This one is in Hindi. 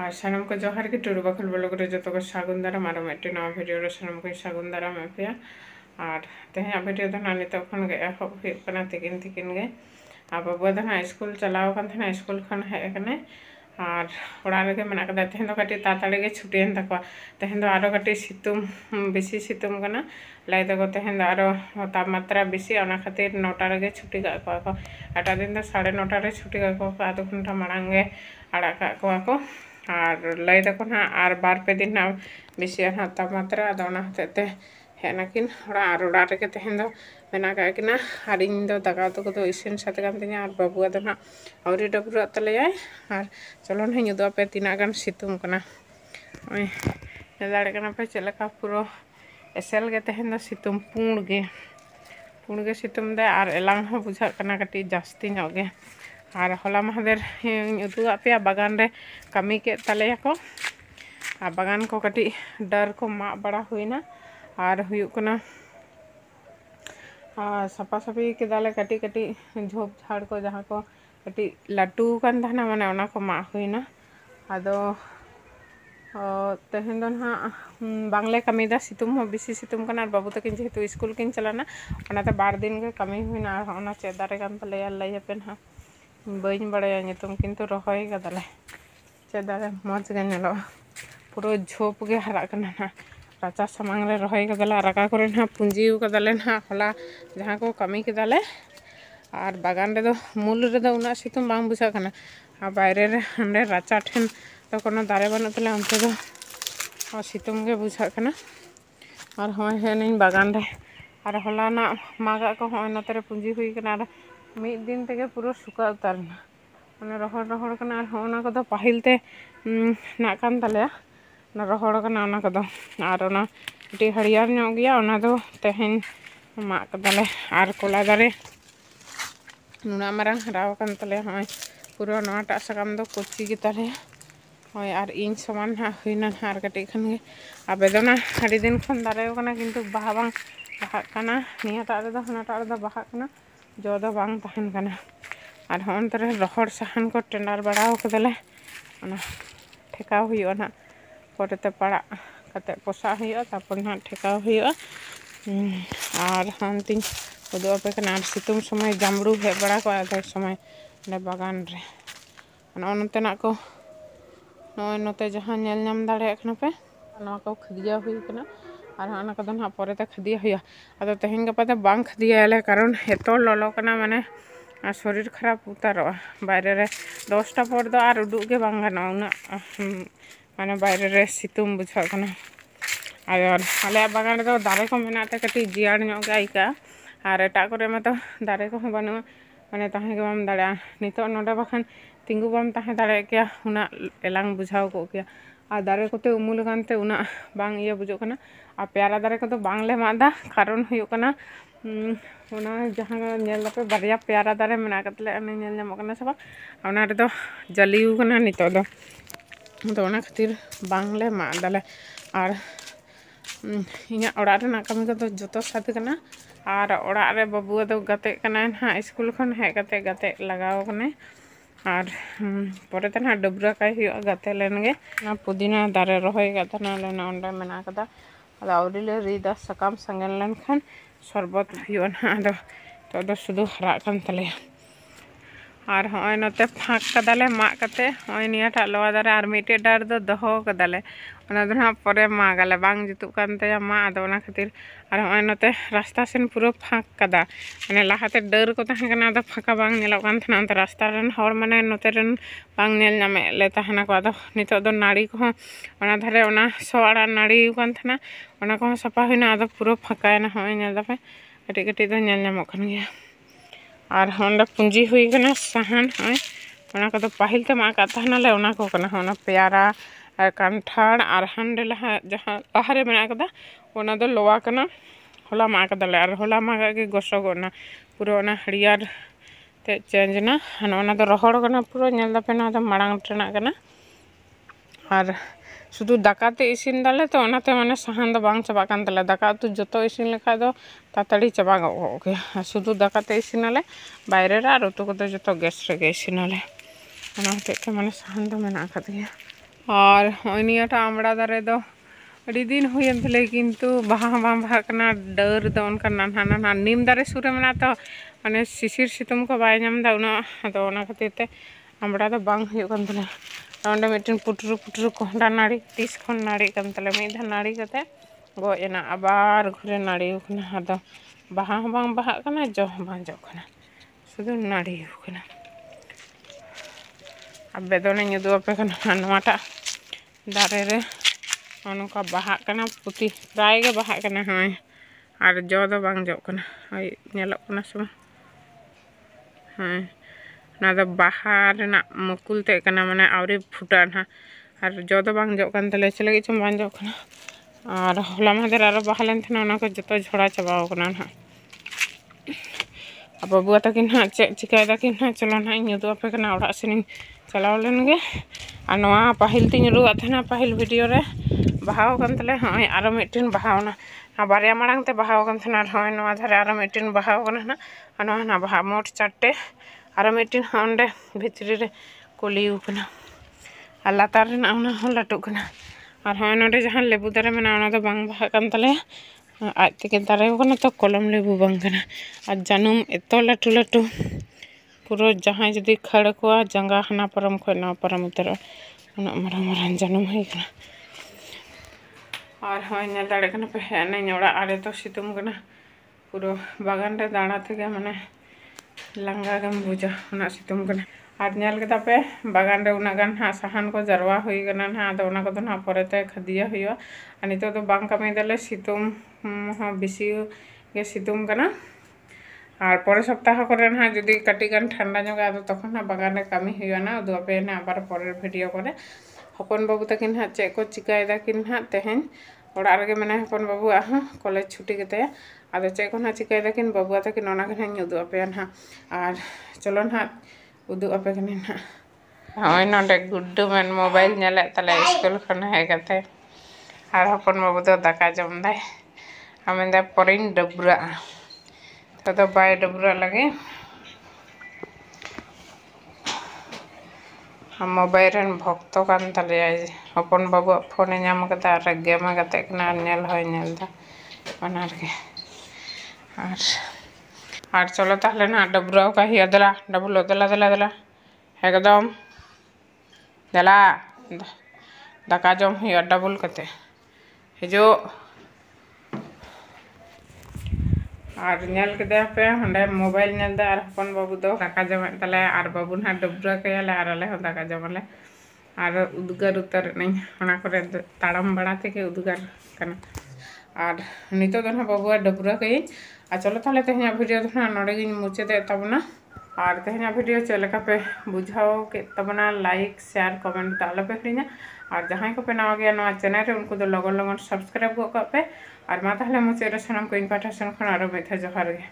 আর সানাম को जोहार के टुरु बखल ब्लॉग रे जतो को सागुन दाराम आरो मिट्टी नवा वीडियो रे सानाम को सागुन दाराम एपिया और तेहे वीडियो द नानी तो खन गे एहब हुई कना तिकिन तिकिन गे आ बाबू द ना स्कूल चलाव कन थना स्कूल खन हे कने और ओड़ा रे मेना कदा तेहे दो कटी ताताड़ी गे छुटियन तको तेहे दो आरो कटी सितुम बेसी सितुम कना लाई दो तेहे दो आरो तापमात्रा बेसी ओना खातिर 9टा रे छुट्टी का को एटा दिन दो 9:30 रे छुट्टी का को आधो घंटा मांग गे आड़ा का को और लाई दको ना और बार पे दिन ना बेसी ना तापमात्रा अदोना हते हेनाकिन ओड़ा रे तेहेन दो मेना का किना और इन दो दाका तो को इसिन साथे कान तिना और बाबुआ दो ना औरी डबरू तले और चलो ना युदो पे तीना गान सितुम कना ओय दाड़े कना पे चलका पूरा एसेल गे तेहेन दो सितुम पुण गे सितुम दे और एलांग हो बुझा कना कटी जास्ती गे और हला महादेर उदू पे बागान रे कमी के तले को और बागान को कटी डर को मा बड़ा हुईना और हुयुकना सफा सफी के दाले कटी कटी झोप झाड़ को जहाँ को कटी लाटू कान थाना माने ओना को मा हुईना आदो तेहेन दो ना बांगले कमी दा सितुम हो बेसी सितुम कना बाबू तकिन जेहेतु स्कूल किन चलाना ओनाते 12 दिन के कमी हुईना ओना चेदारे कान तले लई पे ना बइन बड़ाया नितुम किंतु रहोय गदले चेदारे मज गे नेलो पूरा झोप गे हरा कना ना राचा सामांग रे रहोय गदले राका करे ना पुंजी गदले ना हला जहां को कमी केदाले और बागान रे दो मूल रे दो उना सितुम बांग बुझा कना आ बायरे रे हमरे राचा ठेन तो कोनो दारे बन तले अंते दो सितुम गे बुझा कना और होय हे नहीं बागान रे और हला ना मागा को होय नते रे पुंजी हुई कना मिद दिन तेगे पूरा सुका उतारना माने रहोड़ कना और होना को पाहिल ते ना कान तले ना रहोड़ कना ओना को और ओना टी हरियर नो गया ओना दो तेहेन मा कदले और कोला दारे नुना मारांग हराव कान तले होय पूरा नोटा सकाम दो कोची गे तले होय और इन समान हा हुइना और कटी खन गे आबेदना हडी दिन खन दारे कना किंतु बाहा बांग बाहा कना निया तारे दो हनाटा दो बाहा कना जो दो बांग तहन कना और हन तरे रहोड़ साहन को टेंडर बड़ाव कदले ओना ठेकाव हुयो ना परेते पड़ा कते पोसा हुयो तापर ना ठेकाव हुयो और हन तिन उदो पे कना सितुम समय जामड़ू हे बड़ा को आधा समय ने बागान रे नते ना को नते जहां नेल नाम दाड़े खना पे ना को खदिया हुई कना और हाना कदो ना परेते खदिया हुया अदो तेहेन गपा दो बांग खदिया एले कारण हेतो ललो कना माने शरीर खराब उतारो बायरे रे 10टा पर दो और उडुग गे बांग गानो उना माने बायरे रे सितुम बुझा कना और आले बागान दो दारे को मेनाते कटी जियाड़ नो गे आइका और एटा करे मा तो दारे को बनु माने ताहे गे बाम दाड़ा नितो नोडे बखन तिंगु बाम ताहे दाड़े के उना एलांग बुझाव को के और दारे कोते उमुल गानते उना बांग ये बुझो कना और प्यारा दारे को तो बांगले मादा कारण हुयो कना उना जहां नेल पे बारिया प्यारा दारे मेना कतले अने नेल नाम कना सब उना रे दो जलिउ कना नितो दो तो उना खातिर बांगले मा दाले और इना ओड़ा रे ना कमी को जतो साथ कना और ओड़ा रे बाबू दो गते कना ना स्कूल खन हे गते लगाव कने और परेते ना डबरा काय हुयो गते लेनगे ना पुदीना दारे रहोय गतना लेना ओंडे मेना कदा अद औरिले रिदा सकाम संगन लेन खान शरबत हुयो ना अद तो शुद्ध हरा कान तले और होय नते फाक कदाले मा कते होय नियाटा लोवा दारे और मिटे डार दो दहो कदाले ओना दो ना परे मा गाले बांग जुतु कानते मा अद ओना खातिर और होय नते रास्ता सेन पूरा फाक कदा माने लाहाते डर को तहे कना द फाका बांग नेलो कान थना अंत रास्ता रेन हर माने नते रेन बांग नेल नामे ले तहना को अद नितो दो नाड़ी को ओना धारे ओना सोआड़ा नाड़ी कान थना ओना को सफा होइना अद पूरा फाकायना होय नेल दपे कटी कटी दो नेल नामो कन गया और होंडा पुंजी हुई कना साहन है ओना को तो पाहिल ते मा का तहना ले ओना को कना ओना प्यारा और कांठाड़ और हांडे लहा जहां लहारे मेना कदा ओना दो लोवा कना होला मा कदा ले और होला मा के गोसो गोना पूरा ओना हरियर ते चेंज ना ओना दो रहोड़ कना पूरा नेल दपे ना दो मांग ट्रेना कना और शुद्ध दाकाते इसिन दाले तो ओनाते माने साहान दो बांग चबा कान तले दाका तो जतो इसिन लेखा दो तातड़ी चबा गो शुद्ध दाकाते इसिनाले बायरे रे और उतु को जतो गैस रे इसिनाले ओना ते माने साहान दो मेना का दिया और नियाटा आमड़ा दारे दो अड़ी दिन हुयन थले किंतु बाहा बाम बाहा कना डर दो उनका नाना नाना नीम दारे सुरे मना तो माने शिशिर सितुम को बाय नाम दा उना अदो उना खातिर ते आमड़ा दो बांग हुयु कन थले ओंडे मिटन पुटरू पुटरू कोंडा नाड़ी 30 खन नाड़ी कन थले मिधा नाड़ी कते गो एना आबार घुरे नाड़ी उकना अदो बाहा बांग बाहा कना जो बांग जो कना सुदु नाड़ी उकना अबे दोने युदु अपे कना नवाटा दारे रे उनका बाहा कना पुती प्राय गे बाहा कना हय और जो दो बांग जो कना हय नेलो कना सम हय ना दो बाहा रेना मुकुल ते कना माने आवरी फुटान हा और जो दो बांग जो कन तले चले चम बांग जो कना और होला मादर आरो बाहा लेन थना उना को जतो झोड़ा चबाव कना हा अब बाबुआ तकिन हा चे चिकाय दाकिन हा चलो ना युदु अपे कना ओड़ा सेनी चलाव लेन गे और नवा पाहिल तिन रुआ थना पाहिल वीडियो रे बाहाव कन तले हय आरो मिटिन बाहावना बारिया मांग ते बाहाव कन थना हय नवा धारे आरो मिटिन बाहाव कना ना नवा ना बाहा मोट चारटे आरो मिटिन हंडे भितरी रे कोली उकना लातार ना उना हो लटु कना और हय नोडे जहां लेबू दारे मेना उना दो बांग बाहा कन तले आज तक दारे कना तो कलम लेबू बांग कना और जानुम एतो लटु लटु पूरा जहां जदी खड़ को जंगा हना परम खो ना परम उतर उना मरा मरा जानुम है कना और हय ने दाड़े कना पे ने नोड़ा आरे तो सितुम कना पूरा बागान रे दाणा थे माने लंगा गम बुझा उना सितुम कना और नेल के पे बागान रे उना गान हा साहान को जरवा होई गना ना तो उना को तो ना परते खदिया होयो आ नितो तो बांग कमे दले सितुम हा बिसी गे सितुम कना और पर सप्ताह करे ना जदी कटी गान ठंडा जगा तो तखन ना बागान रे कमी होयो ना दो पे ना आबार पर वीडियो करे हपन बाबू तकिन हा चे को चिकाय दाकिन हा तेहेन ओड़ा रे मेना हपन बाबू आ कॉलेज छुट्टी गते आदो चे को ना चिकाय दाकिन बाबू तकिन ओना के युदु अपे ना और चलो ना उदु अपे कने ना हय नोडे गुड्डू मन मोबाइल नेले तले स्कूल खन हे गते और हपन बाबू तो दाका जम दाय आमेंदा परिन डबरा तो बाय डबरा लगे हम मोबाइल रन भक्तो कान तले हपन बाबू फोन नाम कता और गेम गते कना नेल होय नेल दा बनार के और चलो ताहले ना डबरा का ही दला डबलो दला दला दला एकदम दला दाका जम ही डबल कते हिजो और नेल के पे हंडे मोबाइल नेल दा और हपन बाबू दो दाका जमे तले और बाबू ना डबरा कयाले और आले हो दाका जमले और उदगार उतर नहीं ओना करे ताड़म बड़ा थे उदगार कना और नितो दो ना बाबू डबरा कई आ चलो ताले तेहना वीडियो दो ना नोडे गिन मुचे दे तबना और तेहना वीडियो चलेका पे बुझाओ के तबना लाइक शेयर कमेंट ताले पे करिना और जहां को पे नवा गया नवा चैनल रे उनको दो लगन लगन सब्सक्राइब को पे और मा ताहले मुचे रे सनम को इन पाठा सन खन आरो मेथा जोहार गे।